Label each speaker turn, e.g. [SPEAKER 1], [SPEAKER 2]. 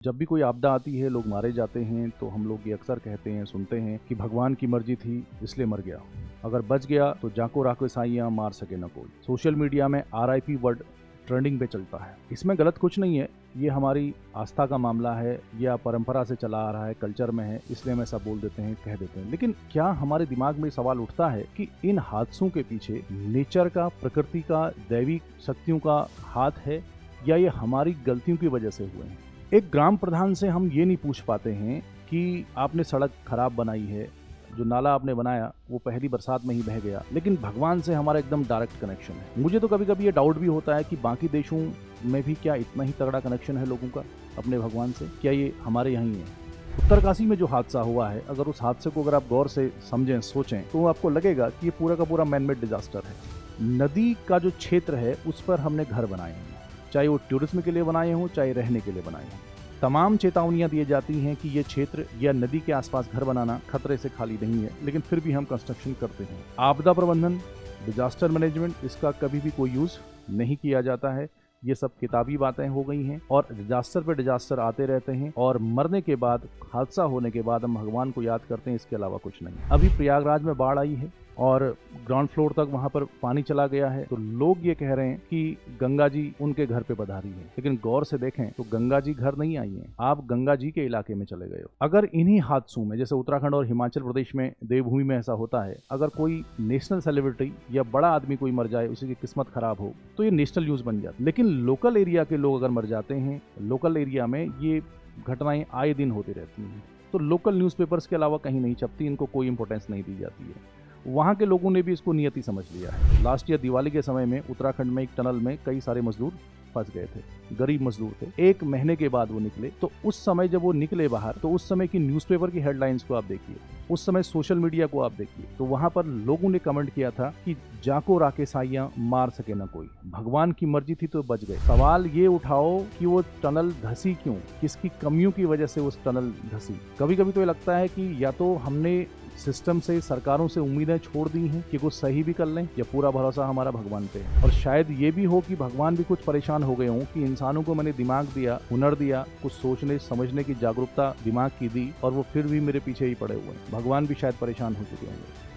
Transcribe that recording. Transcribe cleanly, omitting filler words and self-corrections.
[SPEAKER 1] जब भी कोई आपदा आती है, लोग मारे जाते हैं, तो हम लोग ये अक्सर कहते हैं, सुनते हैं कि भगवान की मर्जी थी इसलिए मर गया। अगर बच गया तो जाको राको साइयां मार सके न कोई। सोशल मीडिया में RIP वर्ड ट्रेंडिंग पे चलता है। इसमें गलत कुछ नहीं है, ये हमारी आस्था का मामला है या परंपरा से चला आ रहा है, कल्चर में है, इसलिए हम ऐसा बोल देते हैं, कह देते हैं। लेकिन क्या हमारे दिमाग में सवाल उठता है कि इन हादसों के पीछे नेचर का, प्रकृति का, दैवी शक्तियों का हाथ है या ये हमारी गलतियों की वजह से हुए हैं? एक ग्राम प्रधान से हम ये नहीं पूछ पाते हैं कि आपने सड़क खराब बनाई है, जो नाला आपने बनाया वो पहली बरसात में ही बह गया, लेकिन भगवान से हमारा एकदम डायरेक्ट कनेक्शन है। मुझे तो कभी कभी ये डाउट भी होता है कि बाकी देशों में भी क्या इतना ही तगड़ा कनेक्शन है लोगों का अपने भगवान से? क्या ये हमारे यहाँ ही है? उत्तरकाशी में जो हादसा हुआ है, अगर उस हादसे को अगर आप गौर से समझें, सोचें, तो आपको लगेगा कि ये पूरा का पूरा मैनमेड डिजास्टर है। नदी का जो क्षेत्र है उस पर हमने घर बनाए हैं, चाहे वो टूरिज्म के लिए बनाए हों, चाहे रहने के लिए बनाए हों। तमाम चेतावनियां दी जाती हैं कि ये क्षेत्र या नदी के आसपास घर बनाना खतरे से खाली नहीं है, लेकिन फिर भी हम कंस्ट्रक्शन करते हैं। आपदा प्रबंधन, डिजास्टर मैनेजमेंट, इसका कभी भी कोई यूज नहीं किया जाता है। ये सब किताबी बातें हो गई हैं और डिजास्टर पे डिजास्टर आते रहते हैं और मरने के बाद, हादसा होने के बाद हम भगवान को याद करते हैं, इसके अलावा कुछ नहीं। अभी प्रयागराज में बाढ़ आई है और ग्राउंड फ्लोर तक वहां पर पानी चला गया है, तो लोग ये कह रहे हैं कि गंगा जी उनके घर पे पधारी है, लेकिन गौर से देखें तो गंगा जी घर नहीं आई हैं, आप गंगा जी के इलाके में चले गए हो। अगर इन्हीं हादसों में, जैसे उत्तराखंड और हिमाचल प्रदेश में देवभूमि में ऐसा होता है, अगर कोई नेशनल सेलिब्रिटी या बड़ा आदमी कोई मर जाए, उसी की किस्मत खराब हो, तो ये नेशनल न्यूज बन जाती। लेकिन लोकल एरिया के लोग अगर मर जाते हैं, लोकल एरिया में ये घटनाएं आए दिन होती रहती हैं, तो लोकल न्यूज़पेपर्स के अलावा कहीं नहीं छपती, इनको कोई इंपॉर्टेंस नहीं दी जाती है। वहाँ के लोगों ने भी इसको नियति समझ लिया है। लास्ट ईयर दिवाली के समय में उत्तराखंड में एक टनल में कई सारे मजदूर फंस गए थे, गरीब मजदूर थे। 1 महीने के बाद वो निकले, तो उस समय जब वो निकले बाहर, तो उस समय की न्यूज़पेपर की हेडलाइंस को आप देखिए, उस समय सोशल मीडिया को आप देखिए, तो वहां पर लोगों ने कमेंट किया था कि जाको राके साइयां मार सके न कोई, भगवान की मर्जी थी तो बच गए। सवाल ये उठाओ कि वो टनल धसी क्यों, किसकी कमियों की वजह से उस टनल धसी? कभी कभी तो ये लगता है कि या तो हमने सिस्टम से, सरकारों से उम्मीदें छोड़ दी हैं कि कुछ सही भी कर लें, या पूरा भरोसा हमारा भगवान पे है। और शायद ये भी हो कि भगवान भी कुछ परेशान हो गए हों कि इंसानों को मैंने दिमाग दिया, हुनर दिया, कुछ सोचने समझने की जागरूकता दिमाग की दी, और वो फिर भी मेरे पीछे ही पड़े हुए हैं। भगवान भी शायद परेशान हो चुके होंगे।